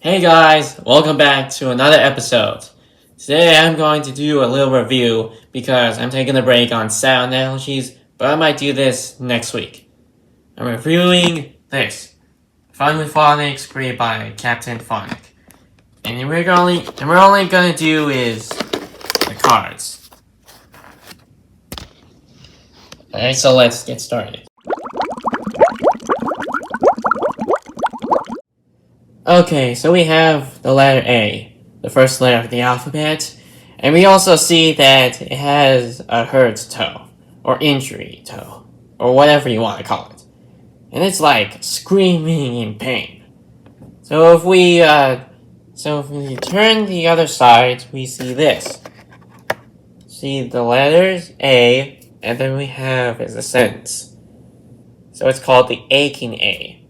Hey guys, welcome back to another episode. Today I'm going to do a little review because I'm taking a break on Sound Analogies, but I might do this next week. I'm reviewing this, Fun with Phonics, created by Captain Phonic. And we're only gonna do is the cards. Alright, so let's get started. Okay, so we have the letter A, the first letter of the alphabet, and we also see that it has a hurt toe, or injury toe, or whatever you want to call it. And it's like screaming in pain. So if we turn the other side, we see this. See the letters A, and then we have is a sentence. So it's called the aching A.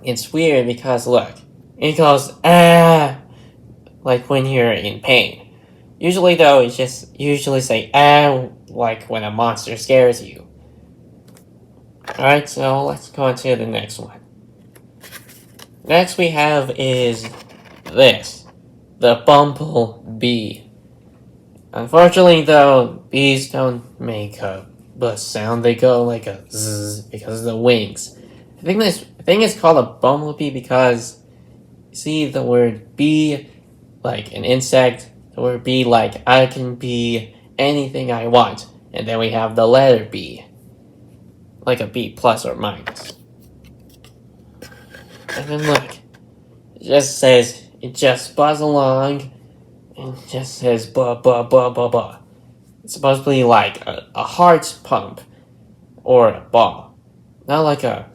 It's weird because look, it goes ah, like when you're in pain. Usually though, it's just usually say ah, like when a monster scares you. Alright, so let's go on to the next one. Next we have is this, the bumblebee. Unfortunately though, bees don't make a buzz sound, they go like a zzz because of the wings. I think it's called a bumblebee because see the word bee like an insect, the word bee like I can be anything I want, and then we have the letter B, like a B plus or minus. And then look, it just buzz along, and just says ba ba ba ba ba. It's supposed to be like a heart pump, or a ball, not like a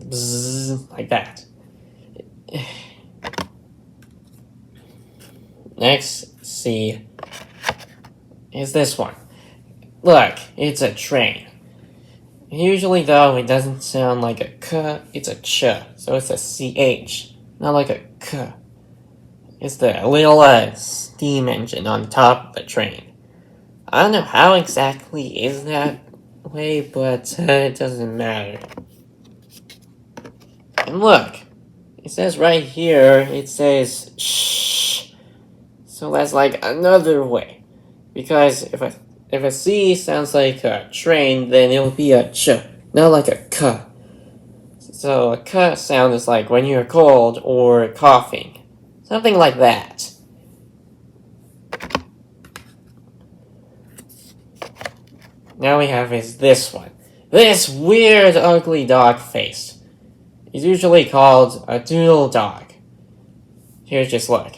bzzz like that. Next, C is this one. Look, it's a train. Usually, though, it doesn't sound like a k, it's a ch, so it's a ch, not like a k. It's the little steam engine on top of the train. I don't know how exactly is that way, but it doesn't matter. And look, it says right here, it says shh. So that's like another way. Because if a C sounds like a train, then it'll be a ch, not like a k. So a k sound is like when you're cold or coughing. Something like that. Now we have is this one. This weird ugly dog face. It's usually called a doodle dog. Here's just look.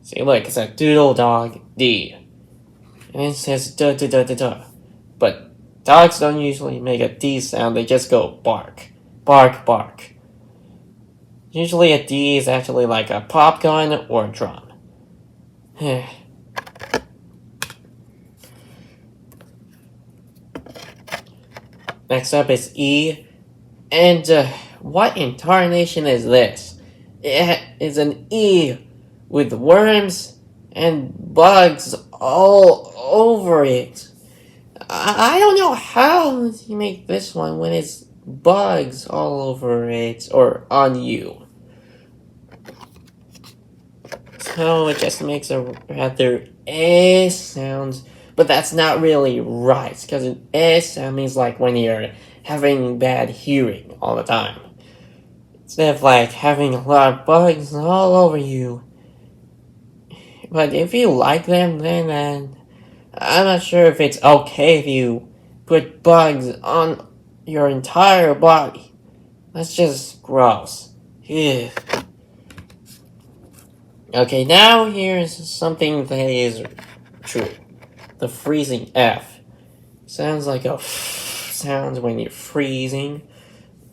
See, look, it's a doodle dog D. And it says duh duh duh duh duh. But dogs don't usually make a D sound, they just go bark. Bark, bark. Usually a D is actually like a pop gun or a drum. Next up is E. And what incarnation is this? It is an E with worms and bugs all over it. I don't know how you make this one when it's bugs all over it or on you. So it just makes a rather eh sound, but that's not really right, because an eh sound means like when you're having bad hearing all the time. Instead of like having a lot of bugs all over you. But if you like them, then I'm not sure if it's okay if you put bugs on your entire body. That's just gross. Ew. Okay, now here's something that is true. The freezing F. Sounds like a sound when you're freezing.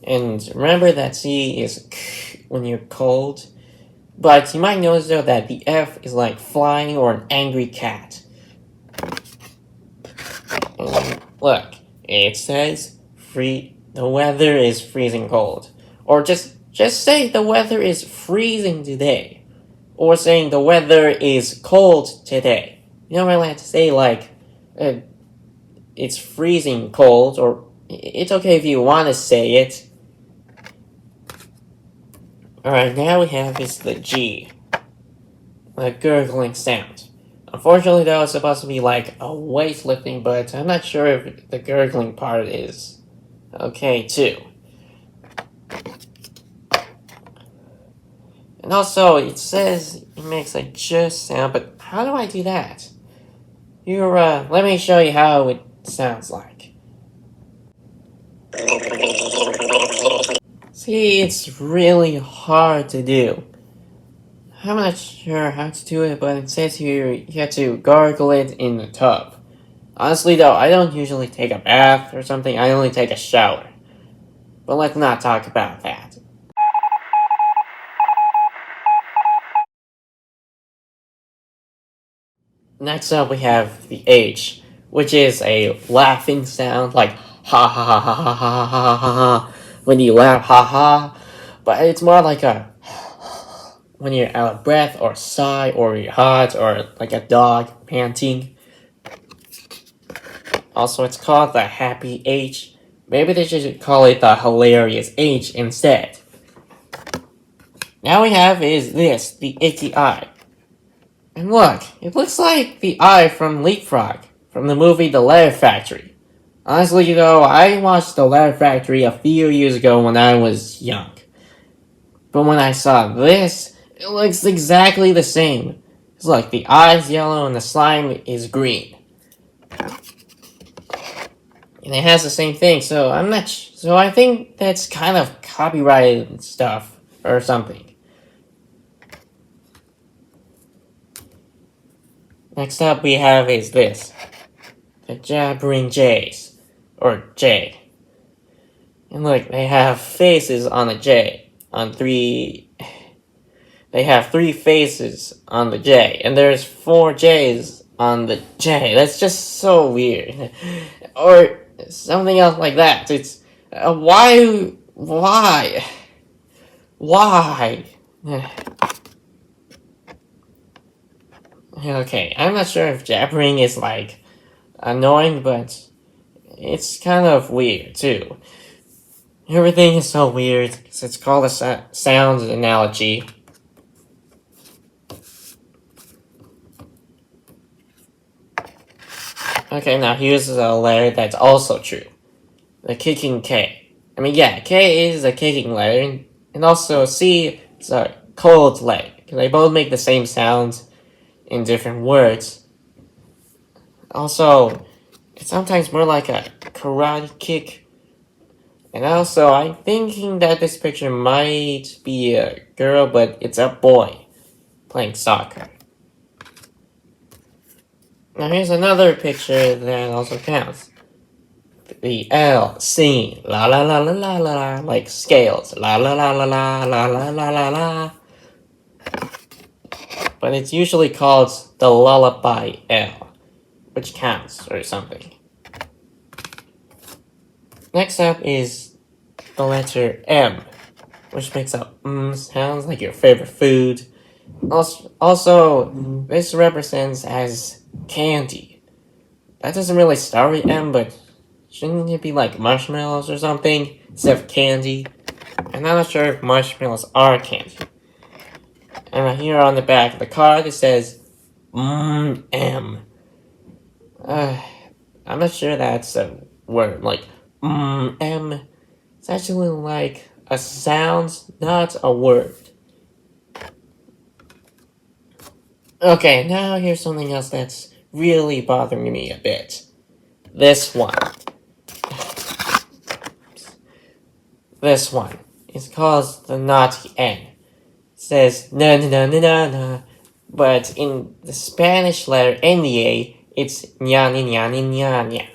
And remember that C is k when you're cold. But you might notice though that the F is like flying or an angry cat. And look, it says the weather is freezing cold. Or just say the weather is freezing today. Or saying the weather is cold today. You don't really have to say like it's freezing cold, or it's okay if you want to say it. Alright, now we have is the G. A gurgling sound. Unfortunately, though, it's supposed to be like a weightlifting, but I'm not sure if the gurgling part is okay, too. And also, it says it makes a just sound, but how do I do that? Let me show you how it sounds like. See, it's really hard to do. I'm not sure how to do it, but it says here you have to gargle it in the tub. Honestly, though, I don't usually take a bath or something, I only take a shower. But let's not talk about that. Next up, we have the H, which is a laughing sound, like ha ha ha ha ha ha ha ha ha, when you laugh, ha ha. But it's more like a when you're out of breath, or sigh, or you're hot, or like a dog panting. Also, it's called the happy H. Maybe they should call it the hilarious H instead. Now we have is this, the icky eye. And look, it looks like the eye from Leapfrog, from the movie The Letter Factory. Honestly, though, I watched The Letter Factory a few years ago when I was young. But when I saw this, it looks exactly the same. It's like the eye's yellow and the slime is green. And it has the same thing, so so I think that's kind of copyrighted stuff or something. Next up we have is this. The jabbering J's. Or J. And look, they have faces on the J. They have 3 faces on the J. And there's 4 J's on the J. That's just so weird. Or something else like that. It's why? Okay, I'm not sure if jabbering is like annoying, but it's kind of weird too. Everything is so weird because it's called a sound analogy. Okay, now here's a letter that's also true. The kicking K. I mean, yeah, K is a kicking letter, and also C is a cold letter. They both make the same sounds in different words. Also, it's sometimes more like a karate kick. And also, I'm thinking that this picture might be a girl, but it's a boy playing soccer. Now here's another picture that also counts. The L singing la la la la la la la, like scales, la la la la la la la la la la. But it's usually called the lullaby L, which counts or something. Next up is the letter M, which makes up sounds like your favorite food. Also, this represents as candy. That doesn't really start with M, but shouldn't it be like marshmallows or something instead of candy? And I'm not sure if marshmallows are candy. And right here on the back of the card it says M. I'm not sure that's a word, like M. It's actually like a sound, not a word. Okay, now here's something else that's really bothering me a bit. This one. This one. It's called the naughty N. It says na na na na na na, but in the Spanish letter NA, it's nya nya nya nya nya.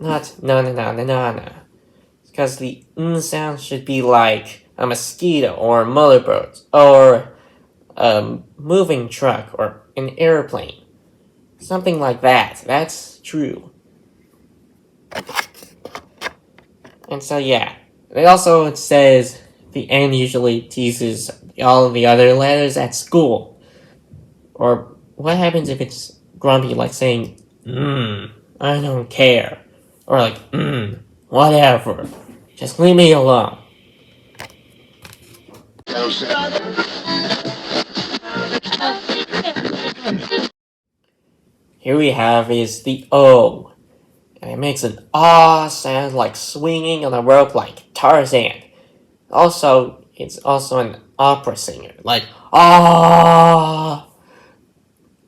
Not na na na na na na. Because the N sound should be like a mosquito or a motherboard or a moving truck or an airplane. Something like that. That's true. And so yeah. It also says the N usually teases all of the other letters at school. Or what happens if it's grumpy, like saying, I don't care. Or like, whatever. Just leave me alone. Here we have is the O. And it makes an ah sound like swinging on a rope like Tarzan. Also, it's also an opera singer, like ah.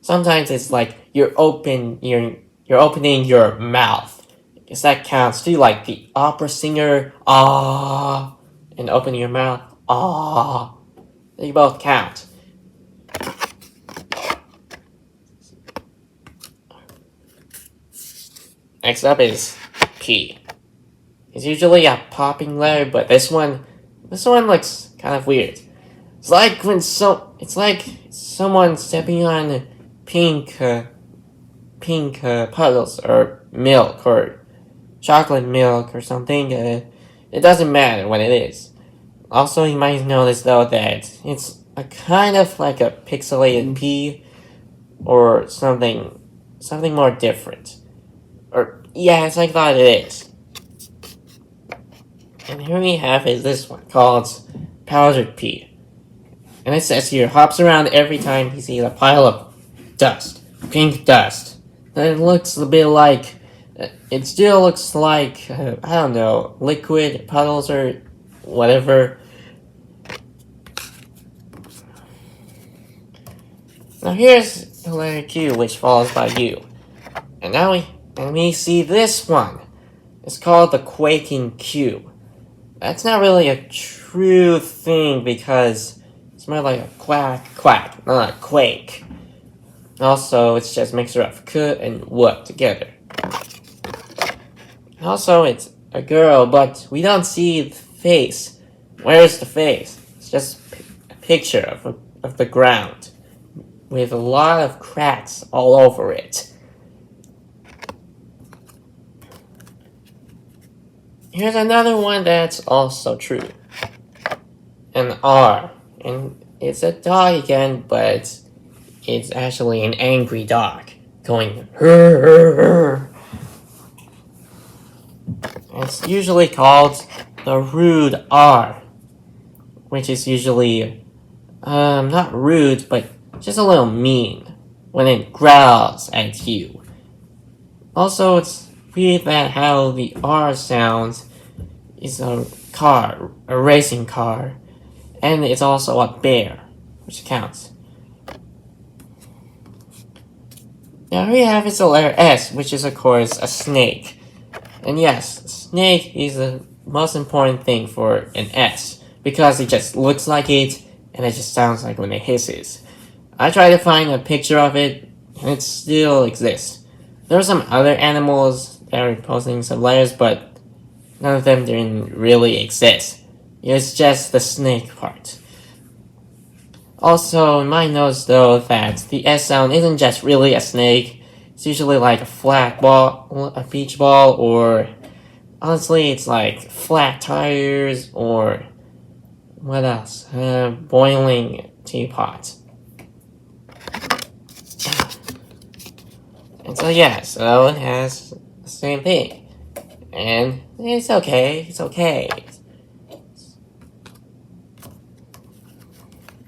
Sometimes it's like you're opening your mouth. Because that counts too, like the opera singer ah, and opening your mouth ah. They both count. Next up is P. It's usually a popping letter, but this one looks kind of weird. It's like someone stepping on pink puddles or milk or chocolate milk or something. It doesn't matter what it is. Also, you might notice though that it's a kind of like a pixelated P or something more different. Or yeah, it's like that it is. And here we have is this one called powdered P. And it says here, hops around every time he sees a pile of dust. Pink dust. And it looks a bit like, it still looks like, I don't know, liquid puddles or whatever. Now here's the letter Q, which follows by U. And now we see this one. It's called the quaking Q. That's not really a true thing because it's more like a quack, not a quake. Also, it's just a mixture of k and w together. Also, it's a girl, but we don't see the face. Where's the face? It's just a picture of the ground with a lot of cracks all over it. Here's another one that's also true. An R. And it's a dog again, but it's actually an angry dog. Going hurr. It's usually called the rude R. Which is usually, not rude, but just a little mean. When it growls at you. Also, it's weird that how the R sounds is a car, a racing car, and it's also a bear, which counts. Now here we have is the letter S, which is of course a snake. And yes, snake is the most important thing for an S, because it just looks like it, and it just sounds like when it hisses. I tried to find a picture of it, and it still exists. There are some other animals that are posting some letters, but none of them didn't really exist. It's just the snake part. Also, you might notice though that the S sound isn't just really a snake. It's usually like a flat ball, a beach ball, or honestly, it's like flat tires, or what else? Boiling teapot. And so yeah, so it has the same thing. And it's okay,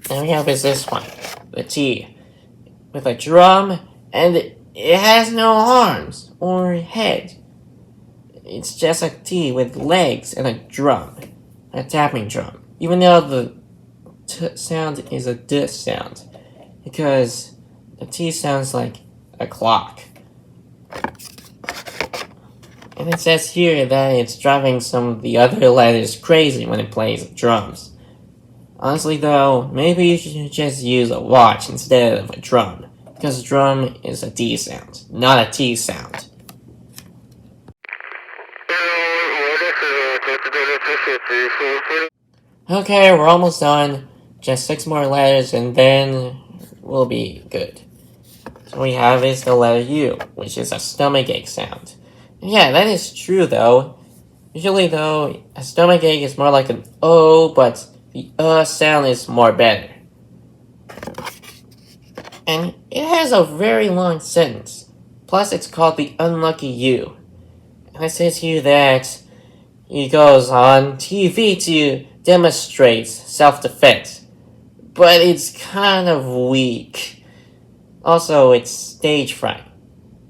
Now we have is this one, the T, with a drum, and it has no arms or head. It's just a T with legs and a drum, a tapping drum. Even though the T sound is a D sound, because the T sounds like a clock. And it says here that it's driving some of the other letters crazy when it plays drums. Honestly though, maybe you should just use a watch instead of a drum, because a drum is a D sound, not a T sound. Okay, we're almost done. Just 6 more letters and then we'll be good. So we have is the letter U, which is a stomachache sound. Yeah, that is true though. Usually though, a stomachache is more like an O, but the sound is more better. And it has a very long sentence. Plus it's called the unlucky U. And it says here that he goes on TV to demonstrate self-defense, but it's kind of weak. Also, it's stage fright.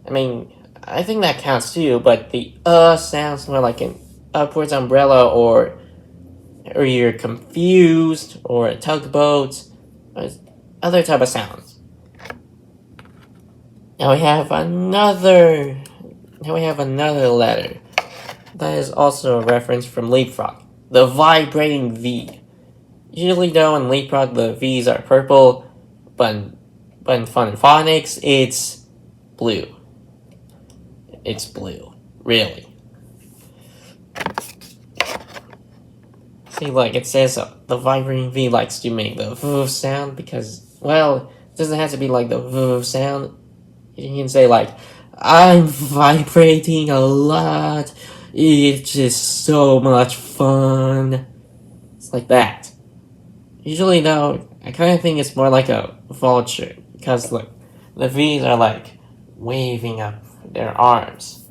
I mean, I think that counts too, but the sounds more like an upwards umbrella or you're confused or a tugboat or other type of sounds. Now we have another letter that is also a reference from Leapfrog, the vibrating V. Usually though in Leapfrog the V's are purple, but in Phonics it's blue. It's blue, really. See, like it says the vibrating V likes to make the V sound because, well, it doesn't have to be like the V sound. You can say like, I'm vibrating a lot. It's just so much fun. It's like that. Usually though, I kind of think it's more like a vulture because look, the V's are like waving up their arms.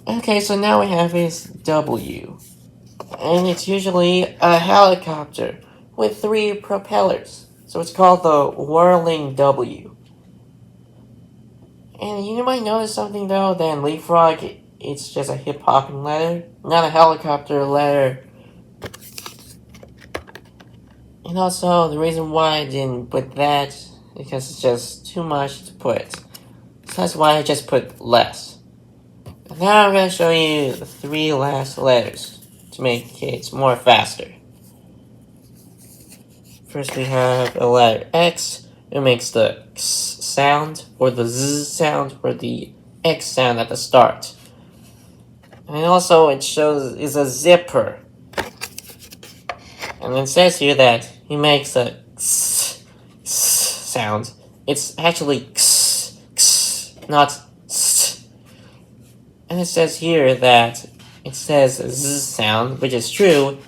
Okay, so now we have his W. And it's usually a helicopter with 3 propellers. So it's called the whirling W. And you might notice something though, that in Leapfrog, it's just a hip-hopping letter, not a helicopter letter. And also, the reason why I didn't put that is because it's just too much to put. So that's why I just put less. And now I'm going to show you the 3 last letters to make it more faster. First we have a letter X, it makes the X sound, or the Z sound, or the X sound at the start. And also it shows is a zipper. And it says here that he makes a X sound. It's actually X, not S. And it says here that it says Z sound, which is true.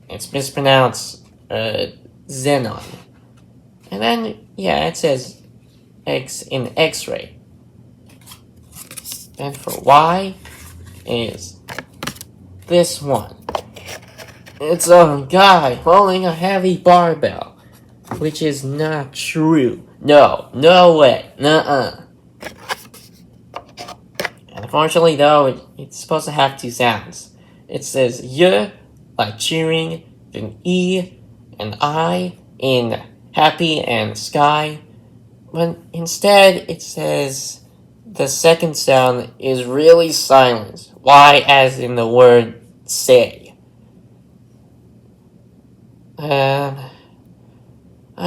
It's mispronounced xenon. And then, yeah, it says X in X-ray. And for Y is this one. It's a guy holding a heavy barbell, which is not true. No way. Nuh-uh. And unfortunately, though, it's supposed to have 2 sounds. It says Y, like cheering, then E, and I in happy and sky, but instead it says the second sound is really silent. Y as in the word say. I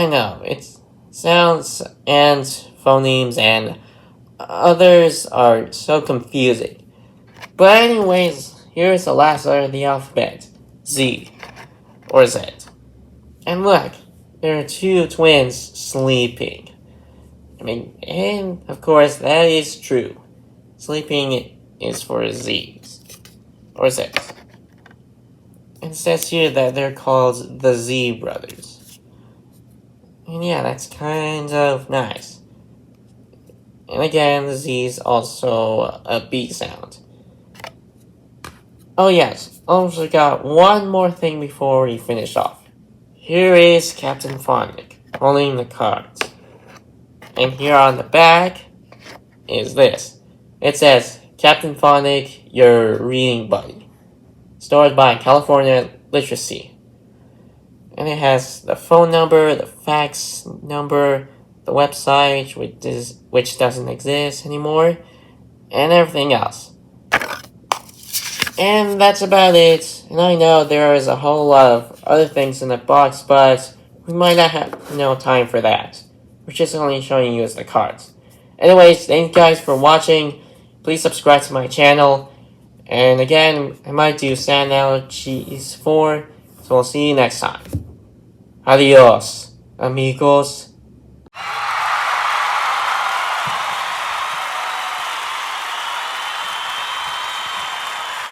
know, it's sounds and phonemes and others are so confusing. But anyways, here's the last letter of the alphabet, Z, or Z. And look, there are 2 twins sleeping. I mean, and of course, that is true. Sleeping is for Z's, or Z's. It says here that they're called the Z brothers. And yeah, that's kind of nice. And again, the Z is also a B sound. Oh yes, almost forgot one more thing before we finish off. Here is Captain Phonic holding the cards. And here on the back is this. It says, Captain Phonic, your reading buddy. Stored by California Literacy. And it has the phone number, the fax number, the website, which doesn't exist anymore, and everything else. And that's about it. And I know there is a whole lot of other things in the box, but we might not have no time for that. We're just only showing you as the cards. Anyways, thank you guys for watching. Please subscribe to my channel. And again, I might do Sound Analogies 4. So we'll see you next time. Adios, amigos.